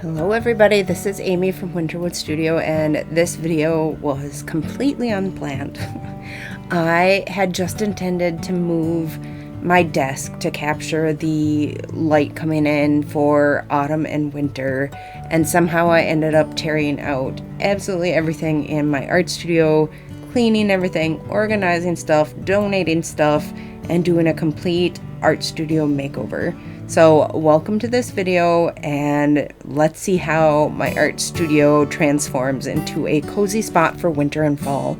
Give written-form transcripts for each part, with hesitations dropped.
Hello everybody, this is Amy from Winterwood Studio, and this video was completely unplanned. I had just intended to move my desk to capture the light coming in for autumn and winter, and somehow I ended up tearing out absolutely everything in my art studio, cleaning everything, organizing stuff, donating stuff, and doing a complete art studio makeover. So welcome to this video, and let's see how my art studio transforms into a cozy spot for winter and fall.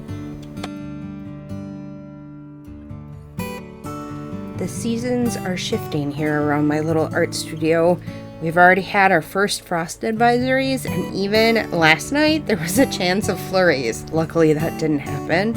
The seasons are shifting here around my little art studio. We've already had our first frost advisories, and even last night there was a chance of flurries. Luckily that didn't happen.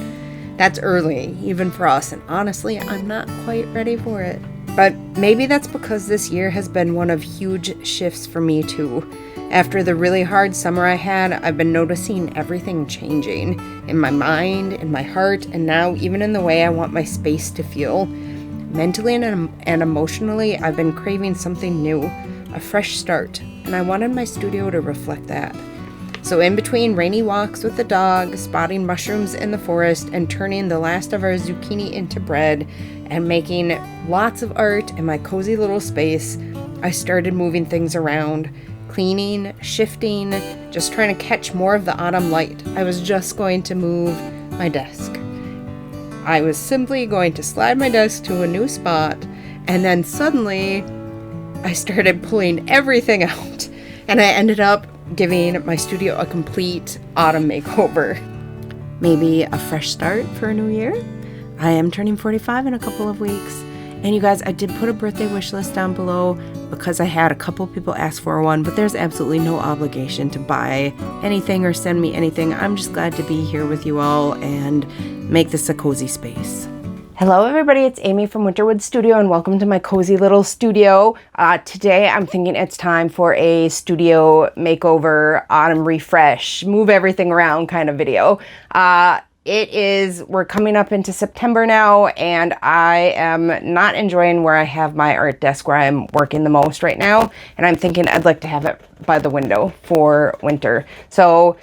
That's early, even for us, and honestly, I'm not quite ready for it. But maybe that's because this year has been one of huge shifts for me too. After the really hard summer I had, I've been noticing everything changing in my mind, in my heart, and now even in the way I want my space to feel. Mentally and emotionally, I've been craving something new, a fresh start, and I wanted my studio to reflect that. So in between rainy walks with the dog, spotting mushrooms in the forest, and turning the last of our zucchini into bread, and making lots of art in my cozy little space, I started moving things around, cleaning, shifting, just trying to catch more of the autumn light. I was just going to move my desk. I was simply going to slide my desk to a new spot, and then suddenly I started pulling everything out, and I ended up giving my studio a complete autumn makeover. Maybe a fresh start for a new year? I am turning 45 in a couple of weeks. And you guys, I did put a birthday wish list down below because I had a couple people ask for one, but there's absolutely no obligation to buy anything or send me anything. I'm just glad to be here with you all and make this a cozy space. Hello everybody, it's Amy from Winterwood Studio, and welcome to my cozy little studio. Today I'm thinking it's time for a studio makeover, autumn refresh, move everything around kind of video. We're coming up into September now, and I am not enjoying where I have my art desk where I'm working the most right now, and I'm thinking I'd like to have it by the window for winter. So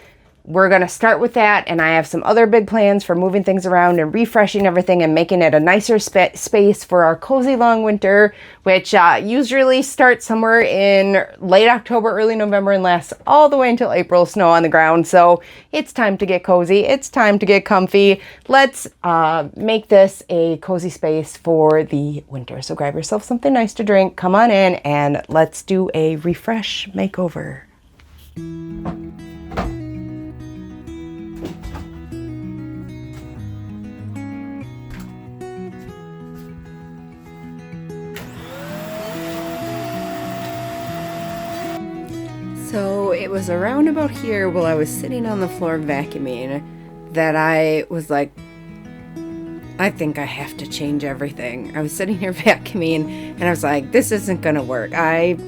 we're going to start with that, and I have some other big plans for moving things around and refreshing everything and making it a nicer space for our cozy long winter, which usually starts somewhere in late October, early November, and lasts all the way until April, snow on the ground. So it's time to get cozy. It's time to get comfy. Let's make this a cozy space for the winter. So grab yourself something nice to drink, come on in, and let's do a refresh makeover. So it was around about here while I was sitting on the floor vacuuming that I was like, I think I have to change everything. I was sitting here vacuuming and I was like, this isn't gonna work. I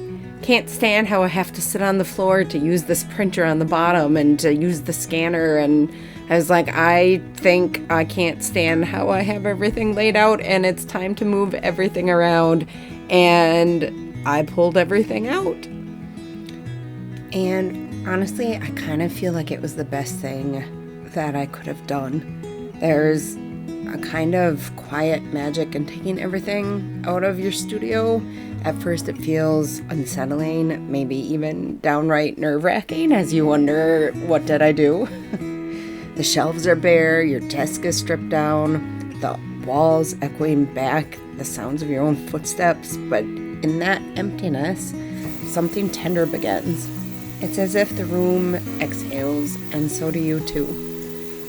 can't stand how I have to sit on the floor to use this printer on the bottom and to use the scanner, and I was like, I think I can't stand how I have everything laid out, and it's time to move everything around. And I pulled everything out. And honestly, I kind of feel like it was the best thing that I could have done. There's a kind of quiet magic in taking everything out of your studio. At first it feels unsettling, maybe even downright nerve-wracking as you wonder, what did I do? The shelves are bare, your desk is stripped down, the walls echoing back the sounds of your own footsteps, but in that emptiness, something tender begins. It's as if the room exhales, and so do you too.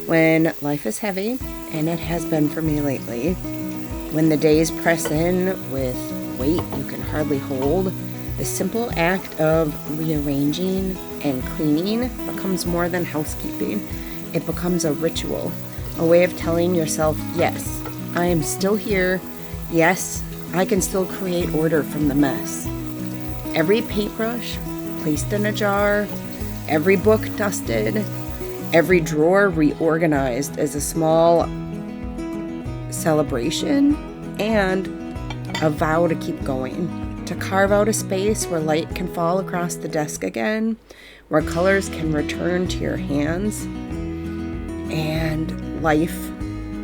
When life is heavy, and it has been for me lately, when the days press in with weight you can hardly hold, the simple act of rearranging and cleaning becomes more than housekeeping. It becomes a ritual, a way of telling yourself, yes, I am still here. Yes, I can still create order from the mess. Every paintbrush placed in a jar, every book dusted, every drawer reorganized as a small celebration and a vow to keep going, to carve out a space where light can fall across the desk again, where colors can return to your hands, and life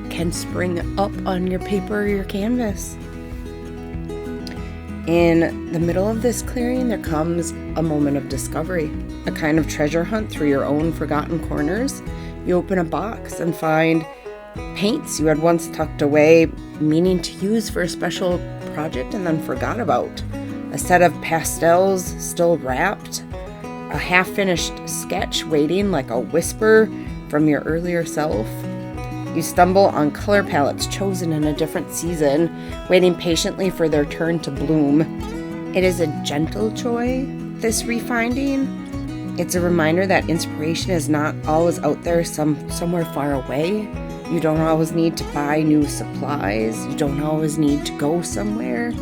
can spring up on your paper or your canvas. In the middle of this clearing, there comes a moment of discovery, a kind of treasure hunt through your own forgotten corners. You open a box and find paints you had once tucked away, meaning to use for a special project and then forgot about. A set of pastels still wrapped, a half-finished sketch waiting like a whisper from your earlier self. You stumble on color palettes chosen in a different season, waiting patiently for their turn to bloom. It is a gentle joy, this refinding. It's a reminder that inspiration is not always out there somewhere far away. You don't always need to buy new supplies. You don't always need to go somewhere.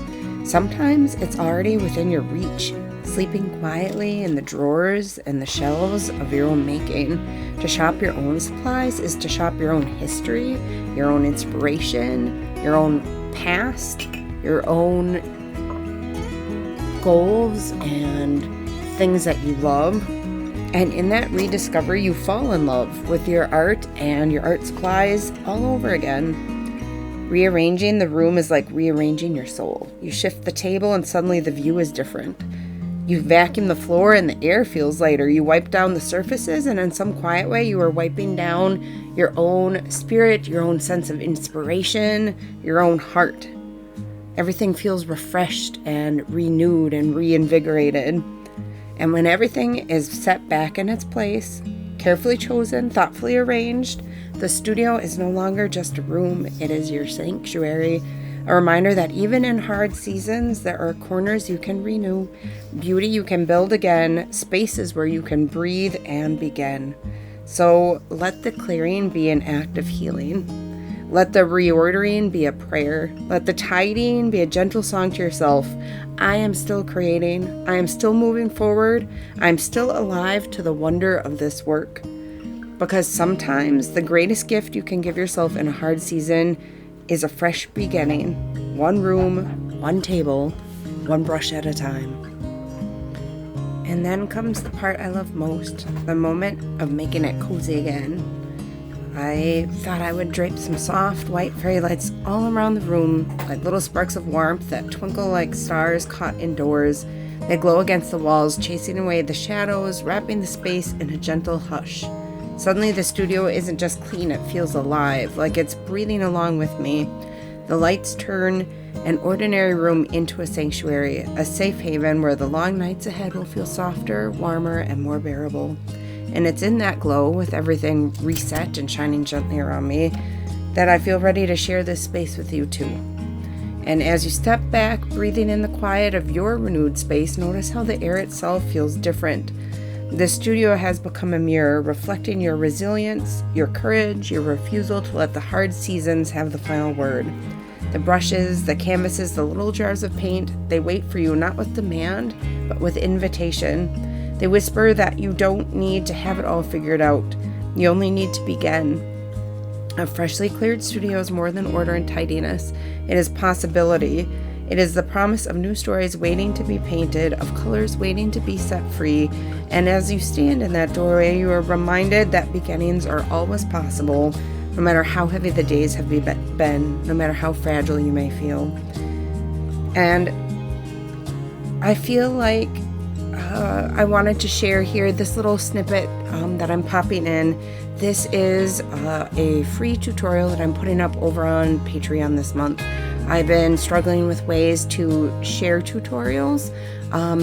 Sometimes it's already within your reach, sleeping quietly in the drawers and the shelves of your own making. To shop your own supplies is to shop your own history, your own inspiration, your own past, your own goals and things that you love. And in that rediscovery, you fall in love with your art and your art supplies all over again. Rearranging the room is like rearranging your soul. You shift the table and suddenly the view is different. You vacuum the floor and the air feels lighter. You wipe down the surfaces, and in some quiet way, you are wiping down your own spirit, your own sense of inspiration, your own heart. Everything feels refreshed and renewed and reinvigorated. And when everything is set back in its place, carefully chosen, thoughtfully arranged, the studio is no longer just a room, it is your sanctuary. A reminder that even in hard seasons, there are corners you can renew, beauty you can build again, spaces where you can breathe and begin. So let the clearing be an act of healing. Let the reordering be a prayer. Let the tidying be a gentle song to yourself. I am still creating. I am still moving forward. I am still alive to the wonder of this work. Because sometimes the greatest gift you can give yourself in a hard season is a fresh beginning. One room, one table, one brush at a time. And then comes the part I love most, the moment of making it cozy again. I thought I would drape some soft white fairy lights all around the room, like little sparks of warmth that twinkle like stars caught indoors. They glow against the walls, chasing away the shadows, wrapping the space in a gentle hush. Suddenly the studio isn't just clean, it feels alive, like it's breathing along with me. The lights turn an ordinary room into a sanctuary, a safe haven where the long nights ahead will feel softer, warmer, and more bearable. And it's in that glow, with everything reset and shining gently around me, that I feel ready to share this space with you too. And as you step back, breathing in the quiet of your renewed space, notice how the air itself feels different. The studio has become a mirror, reflecting your resilience, your courage, your refusal to let the hard seasons have the final word. The brushes, the canvases, the little jars of paint, they wait for you not with demand, but with invitation. They whisper that you don't need to have it all figured out. You only need to begin. A freshly cleared studio is more than order and tidiness. It is possibility. It is the promise of new stories waiting to be painted, of colors waiting to be set free. And as you stand in that doorway, you are reminded that beginnings are always possible, no matter how heavy the days have been, no matter how fragile you may feel. And I feel like I wanted to share here this little snippet that I'm popping in. This is a free tutorial that I'm putting up over on Patreon this month. I've been struggling with ways to share tutorials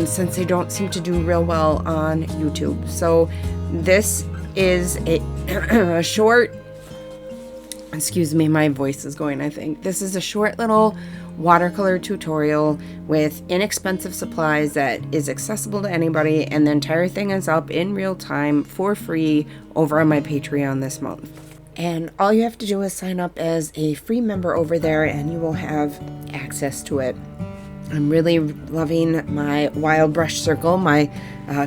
since they don't seem to do real well on YouTube. So this is a short, excuse me, my voice is going, I think. This is a short little watercolor tutorial with inexpensive supplies that is accessible to anybody, and the entire thing is up in real time for free over on my Patreon this month. And all you have to do is sign up as a free member over there and you will have access to it. I'm really loving my wild brush circle, my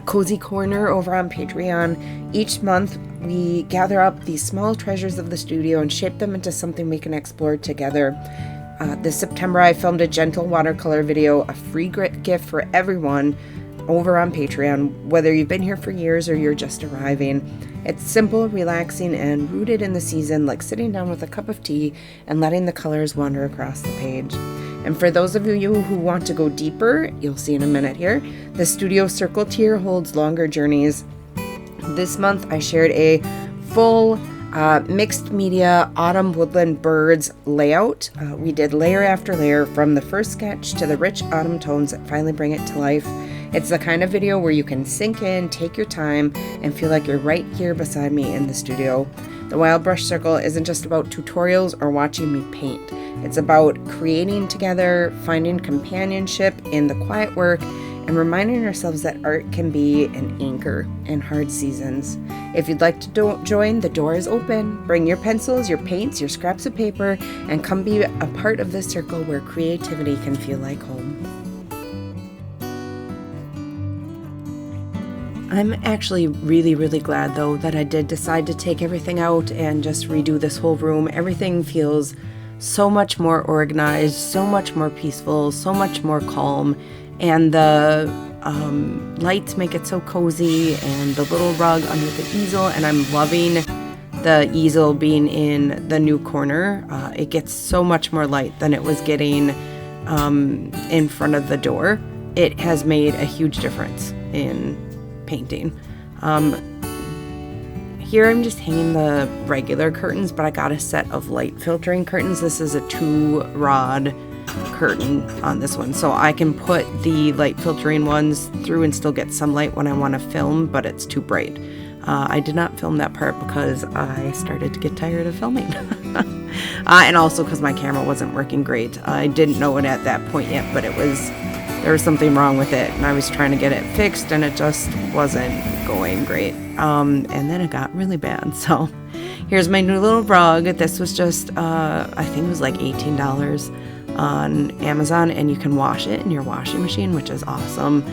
cozy corner over on Patreon. Each month we gather up these small treasures of the studio and shape them into something we can explore together. This September, I filmed a gentle watercolor video, a free gift for everyone over on Patreon, whether you've been here for years or you're just arriving. It's simple, relaxing, and rooted in the season, like sitting down with a cup of tea and letting the colors wander across the page. And for those of you who want to go deeper, you'll see in a minute here, the Studio Circle tier holds longer journeys. This month, I shared a full mixed media autumn woodland birds layout. We did layer after layer from the first sketch to the rich autumn tones that finally bring it to life. It's the kind of video where you can sink in, take your time, and feel like you're right here beside me in the studio. The Wild Brush Circle isn't just about tutorials or watching me paint. It's about creating together, finding companionship in the quiet work, and reminding ourselves that art can be an anchor in hard seasons. If you'd like to join, the door is open. Bring your pencils, your paints, your scraps of paper, and come be a part of this circle where creativity can feel like home. I'm actually really, really glad, though, that I did decide to take everything out and just redo this whole room. Everything feels so much more organized, so much more peaceful, so much more calm, and the lights make it so cozy, and the little rug under the easel, and I'm loving the easel being in the new corner. It gets so much more light than it was getting in front of the door. It has made a huge difference in painting. Here I'm just hanging the regular curtains, but I got a set of light filtering curtains. This is a 2-rod curtain on this one, so I can put the light filtering ones through and still get some light when I want to film, but it's too bright. I did not film that part because I started to get tired of filming. And also because my camera wasn't working great. I didn't know it at that point yet, but there was something wrong with it, and I was trying to get it fixed, and it just wasn't going great. And then it got really bad. So here's my new little rug. This was just, I think it was like $18 on Amazon, and you can wash it in your washing machine, which is awesome.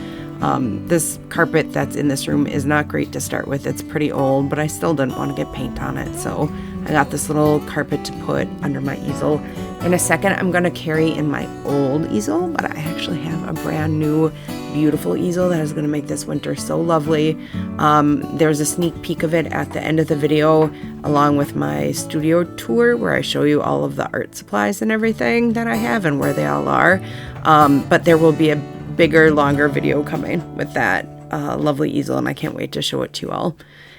This carpet that's in this room is not great to start with. It's pretty old, but I still didn't want to get paint on it, so I got this little carpet to put under my easel. In a second, I'm going to carry in my old easel, but I actually have a brand new, beautiful easel that is going to make this winter so lovely. There's a sneak peek of it at the end of the video, along with my studio tour, where I show you all of the art supplies and everything that I have and where they all are. But there will be a bigger, longer video coming with that lovely easel, and I can't wait to show it to you all.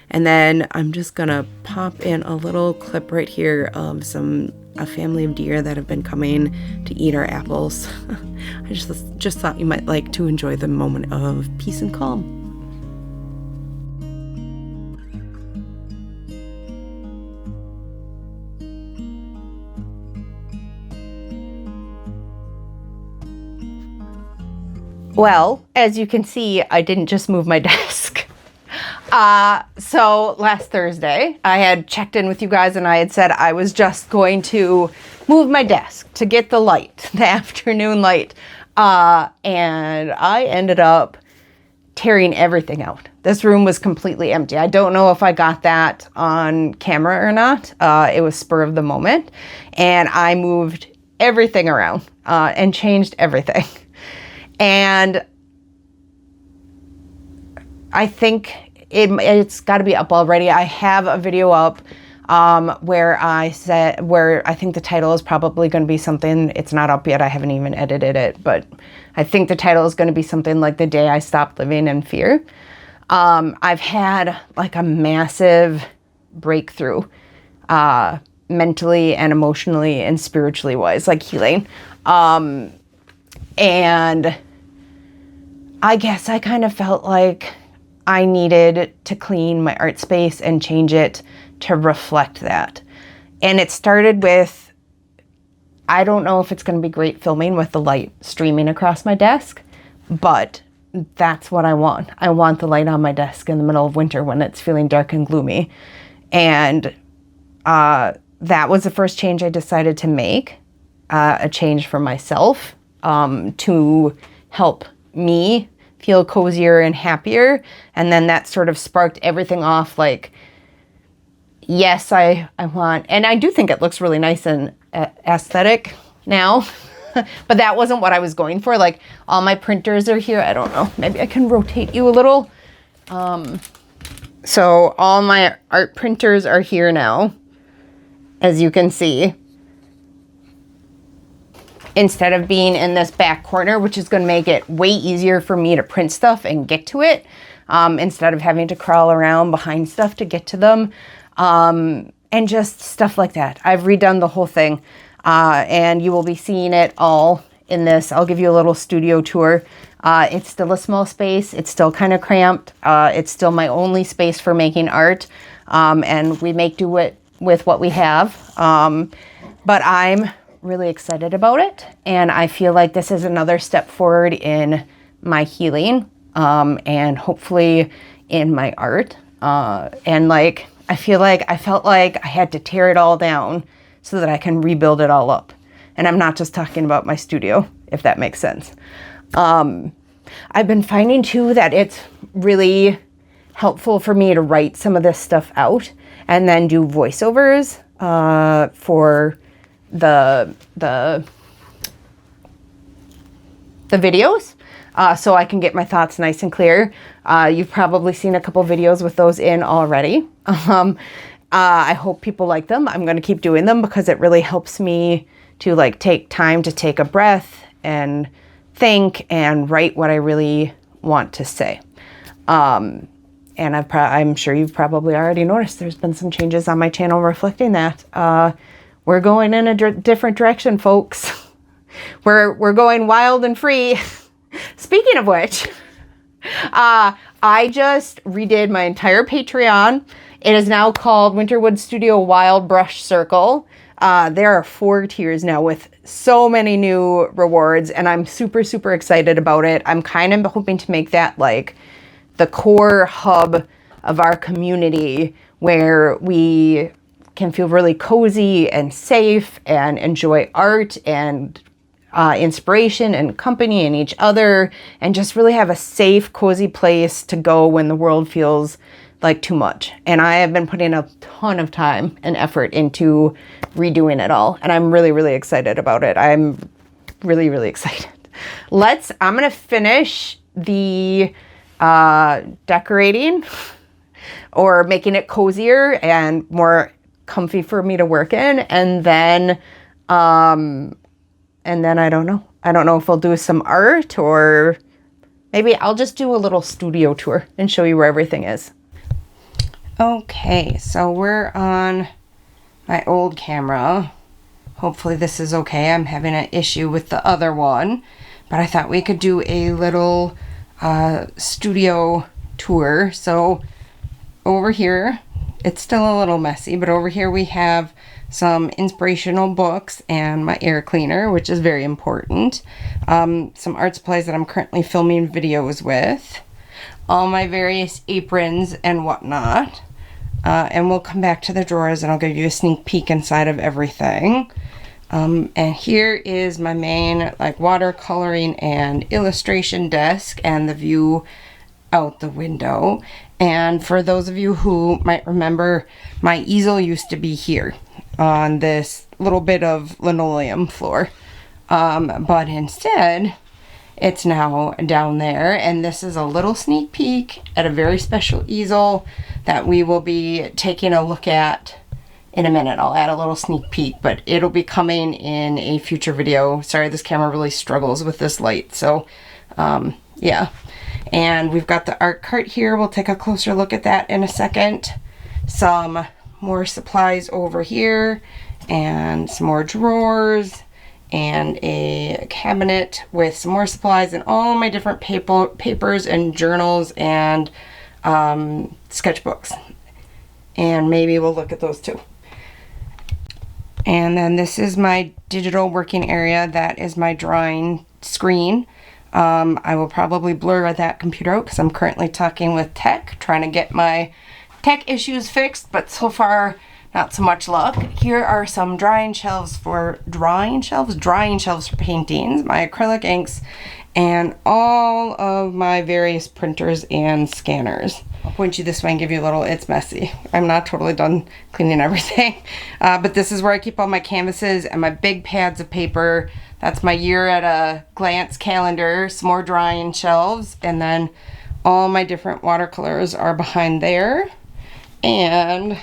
And then I'm just gonna pop in a little clip right here of a family of deer that have been coming to eat our apples. I just thought you might like to enjoy the moment of peace and calm. Well, as you can see, I didn't just move my desk. So last Thursday, I had checked in with you guys, and I had said I was just going to move my desk to get the light, the afternoon light. And I ended up tearing everything out. This room was completely empty. I don't know if I got that on camera or not. It was spur of the moment. And I moved everything around and changed everything. And I think it's got to be up already. I have a video up where I think the title is probably going to be something. It's not up yet. I haven't even edited it, but I think the title is going to be something like The Day I Stopped Living in Fear. I've had like a massive breakthrough mentally and emotionally and spiritually wise, like healing. And I guess I kind of felt like I needed to clean my art space and change it to reflect that. And it started with, I don't know if it's going to be great filming with the light streaming across my desk, but that's what I want. I want the light on my desk in the middle of winter when it's feeling dark and gloomy. And that was the first change I decided to make, a change for myself, to help me feel cozier and happier. And then that sort of sparked everything off, like, yes, I want, and I do think it looks really nice and aesthetic. now. But that wasn't what I was going for. Like, all my printers are here. I don't know. Maybe I can rotate you a little. So all my art printers are here now, as you can see. Instead of being in this back corner, which is going to make it way easier for me to print stuff and get to it, instead of having to crawl around behind stuff to get to them, and just stuff like that. I've redone the whole thing, and you will be seeing it all in this. I'll give you a little studio tour. It's still a small space. It's still kind of cramped. It's still my only space for making art, and we make do with what we have. But I'm really excited about it, and I feel like this is another step forward in my healing, and hopefully in my art. And like, I felt like I had to tear it all down so that I can rebuild it all up. And I'm not just talking about my studio, if that makes sense. I've been finding too that it's really helpful for me to write some of this stuff out and then do voiceovers for the videos, so I can get my thoughts nice and clear. You've probably seen a couple videos with those in already. I hope people like them. I'm going to keep doing them because it really helps me to like take time to take a breath and think and write what I really want to say. And I'm sure you've probably already noticed there's been some changes on my channel reflecting that. We're going in a different direction, folks. We're going wild and free. Speaking of which, I just redid my entire Patreon. It is now called Winterwood Studio Wild Brush Circle. There are 4 tiers now with so many new rewards, and I'm super, super excited about it. I'm kind of hoping to make that like the core hub of our community where we can feel really cozy and safe and enjoy art and inspiration and company and each other, and just really have a safe, cozy place to go when the world feels like too much. And I have been putting a ton of time and effort into redoing it all, and I'm really, really excited about it. I'm really, really excited. I'm gonna finish the decorating or making it cozier and more comfy for me to work in, and then I don't know if I'll do some art, or maybe I'll just do a little studio tour and show you where everything is. Okay, so we're on my old camera. Hopefully this is okay. I'm having an issue with the other one, but I thought we could do a little studio tour. So over here, it's still a little messy, but over here we have some inspirational books and my air cleaner, which is very important. Some art supplies that I'm currently filming videos with. All my various aprons and whatnot. And we'll come back to the drawers and I'll give you a sneak peek inside of everything. And here is my main like watercoloring and illustration desk and the view out the window. And for those of you who might remember, my easel used to be here on this little bit of linoleum floor. But instead, it's now down there, and this is a little sneak peek at a very special easel that we will be taking a look at in a minute. I'll add a little sneak peek, but it'll be coming in a future video. Sorry, this camera really struggles with this light, so yeah. And we've got the art cart here. We'll take a closer look at that in a second. Some more supplies over here, and some more drawers, and a cabinet with some more supplies and all my different papers and journals and sketchbooks. And maybe we'll look at those too. And then this is my digital working area. That is my drawing screen. I will probably blur that computer out because I'm currently talking with tech, trying to get my tech issues fixed, but so far not so much luck. Here are some drying shelves for paintings, my acrylic inks, and all of my various printers and scanners. I'll point you this way and give you a little, it's messy. I'm not totally done cleaning everything. But this is where I keep all my canvases and my big pads of paper. That's my year at a glance calendar, some more drying shelves, and then all my different watercolors are behind there and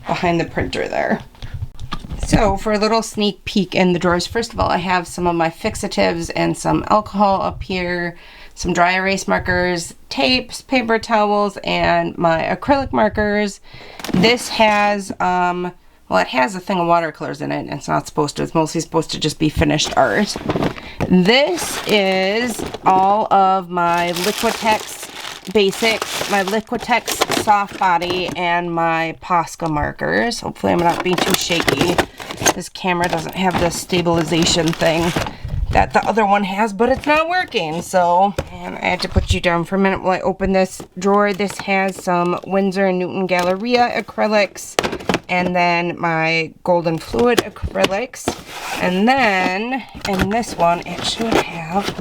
behind the printer there. So for a little sneak peek in the drawers, first of all, I have some of my fixatives and some alcohol up here, some dry erase markers, tapes, paper towels, and my acrylic markers. This has, well, it has a thing of watercolors in it, and it's not supposed to. It's mostly supposed to just be finished art. This is all of my Liquitex basics, my Liquitex soft body, and my Posca markers. Hopefully I'm not being too shaky. This camera doesn't have the stabilization thing that the other one has, but it's not working, so. And I had to put you down for a minute while I open this drawer. This has some Winsor and Newton Galleria acrylics, and then my Golden Fluid acrylics. And then in this one, it should have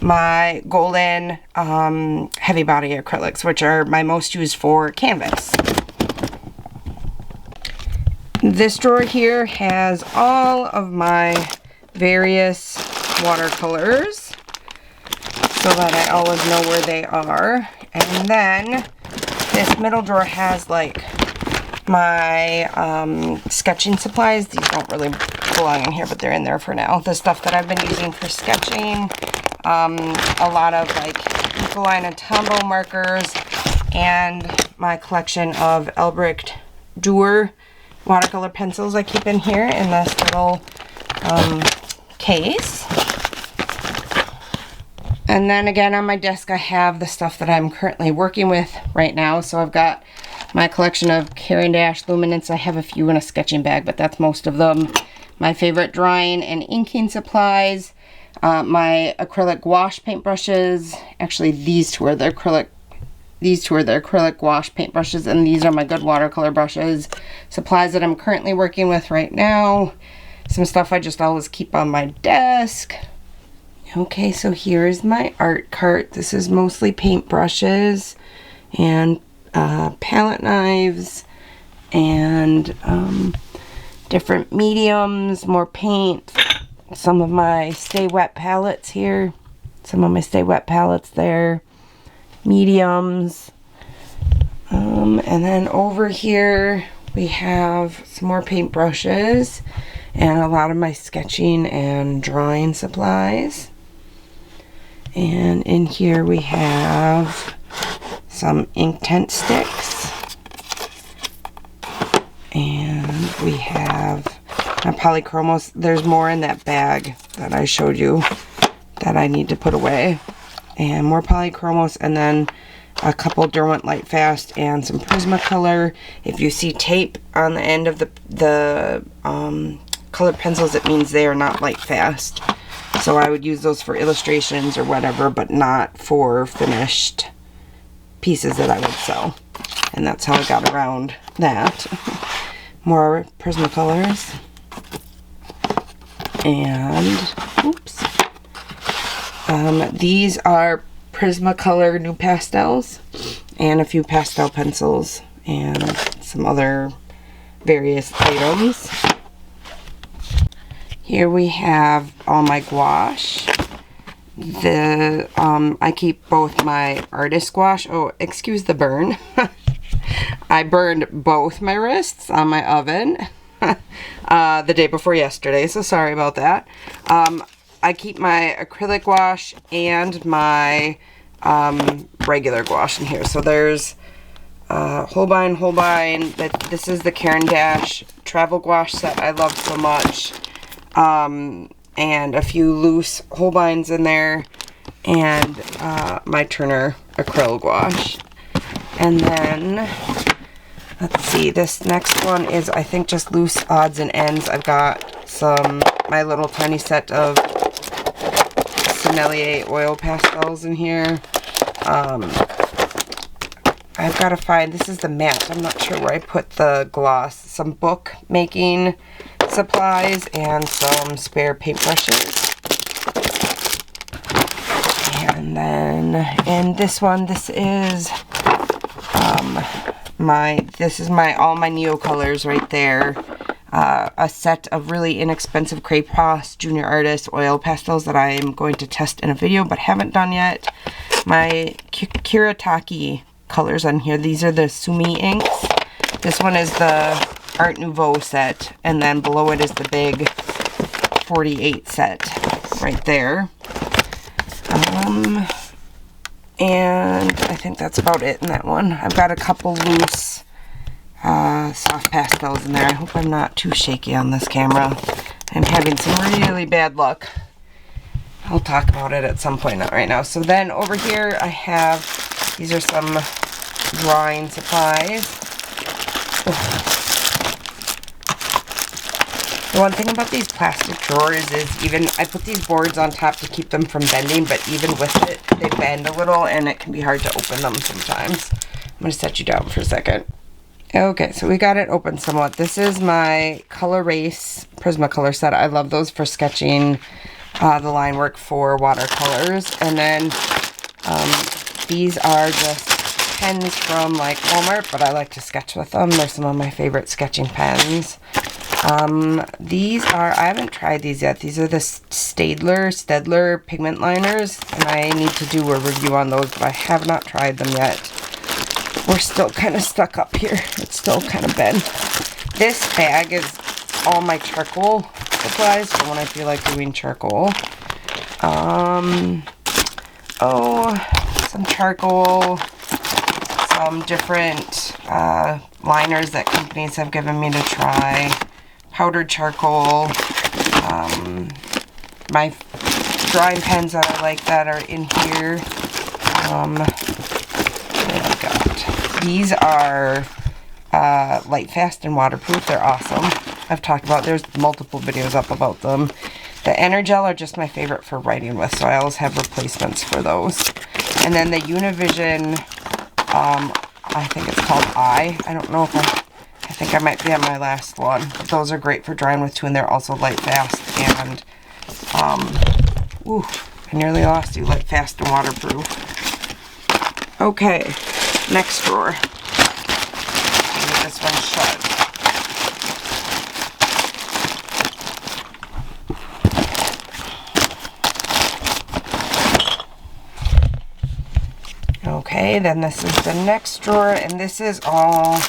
my Golden heavy body acrylics, which are my most used for canvas. This drawer here has all of my various watercolors so that I always know where they are. And then this middle drawer has like my sketching supplies. These don't really belong in here, but they're in there for now. The stuff that I've been using for sketching, a lot of like Ecoline and Tombow markers, and my collection of Elbricht Duer watercolor pencils I keep in here in this little case. And then again on my desk I have the stuff that I'm currently working with right now. So I've got my collection of Caran d'Ache luminants. I have a few in a sketching bag, but that's most of them. My favorite drawing and inking supplies, my acrylic gouache paintbrushes. Actually, these two are the acrylic gouache paintbrushes, and these are my good watercolor brushes. Supplies that I'm currently working with right now. Some stuff I just always keep on my desk. Okay, so here's my art cart. This is mostly paintbrushes and palette knives and different mediums, more paint. Some of my Stay Wet palettes here. Some of my Stay Wet palettes there. Mediums. And then over here we have some more paintbrushes and a lot of my sketching and drawing supplies. And in here we have some Inktense sticks, and we have my polychromos. There's more in that bag that I showed you that I need to put away, and more polychromos, and then a couple Derwent Lightfast and some Prismacolor. If you see tape on the end of the colored pencils, it means they are not Lightfast. So I would use those for illustrations or whatever, but not for finished pieces that I would sell. And that's how I got around that. More Prismacolors. And, oops. These are Prismacolor New Pastels. And a few pastel pencils. And some other various items. Here we have all my gouache. I keep both my artist gouache. Oh, excuse the burn. I burned both my wrists on my oven the day before yesterday, so sorry about that. I keep my acrylic gouache and my regular gouache in here. So there's Holbein. This is the Caran d'Ache travel gouache set I love so much. And a few loose Holbeins in there, and my Turner acrylic gouache. And then, let's see, this next one is, I think, just loose odds and ends. I've got my little tiny set of Sennelier oil pastels in here. I've got to find, this is the matte, I'm not sure where I put the gloss, some book making supplies and some spare paintbrushes. And then in this one, this is all my Neo colors right there. A set of really inexpensive Craypas Junior Artist oil pastels that I'm going to test in a video but haven't done yet. My Kirataki colors on here. These are the Sumi inks. This one is the Art Nouveau set, and then below it is the big 48 set right there. And I think that's about it in that one. I've got a couple loose soft pastels in there. I hope I'm not too shaky on this camera. I'm having some really bad luck. I'll talk about it at some point, not right now. So then over here I have, these are some drawing supplies. Ugh. The one thing about these plastic drawers is even, I put these boards on top to keep them from bending, but even with it, they bend a little and it can be hard to open them sometimes. I'm going to set you down for a second. Okay, so we got it open somewhat. This is my Color Race Prismacolor set. I love those for sketching the line work for watercolors. And then these are just pens from like Walmart, but I like to sketch with them. They're some of my favorite sketching pens. These are, I haven't tried these yet. These are the Staedtler pigment liners, and I need to do a review on those, but I have not tried them yet. We're still kind of stuck up here. It's still kind of bent. This bag is all my charcoal supplies for when I feel like doing charcoal. Some charcoal, some different liners that companies have given me to try. Powdered charcoal, my drawing pens that I like that are in here. What have I got? These are light fast and waterproof. They're awesome. I've talked about, there's multiple videos up about them. The Energel are just my favorite for writing with, so I always have replacements for those. And then the Univision, I think it's called I don't know if I think I might be on my last one. But those are great for drawing with too, and they're also light fast and, I nearly lost you, light fast and waterproof. Okay, next drawer. Get this one shut. Okay, then this is the next drawer, and this is all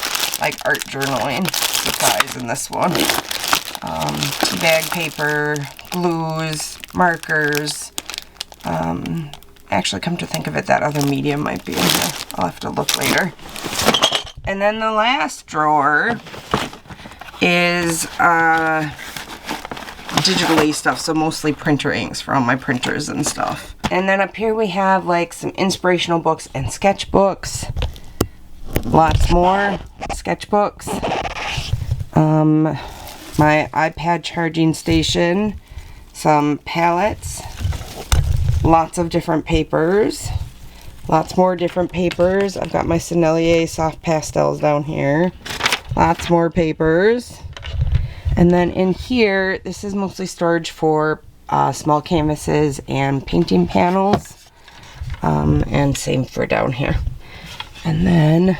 like art journaling supplies in this one. Tea bag paper, glues, markers. Actually, come to think of it, that other medium might be in here. I'll have to look later. And then the last drawer is digitally stuff, so mostly printer inks for all my printers and stuff. And then up here we have like some inspirational books and sketchbooks. Lots more sketchbooks. My iPad charging station. Some palettes. Lots of different papers. Lots more different papers. I've got my Sennelier soft pastels down here. Lots more papers. And then in here, this is mostly storage for small canvases and painting panels. And same for down here. And then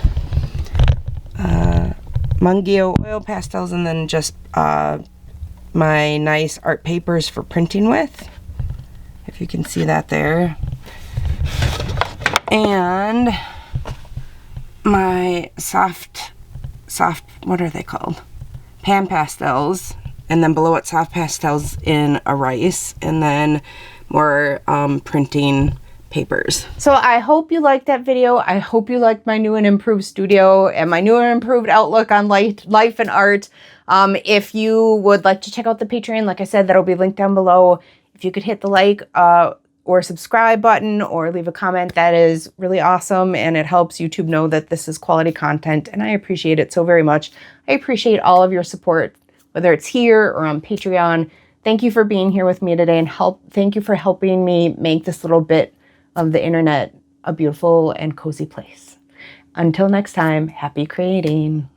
Mungio oil pastels, and then just my nice art papers for printing with. If you can see that there. And my soft, what are they called? Pan pastels. And then below it, soft pastels in a rice. And then more printing papers. So I hope you liked that video. I hope you liked my new and improved studio and my new and improved outlook on life and art. If you would like to check out the Patreon, like I said, that'll be linked down below. If you could hit the like or subscribe button or leave a comment, that is really awesome, and it helps YouTube know that this is quality content, and I appreciate it so very much. I appreciate all of your support, whether it's here or on Patreon. Thank you for being here with me today, and thank you for helping me make this little bit of the internet a beautiful and cozy place. Until next time, happy creating.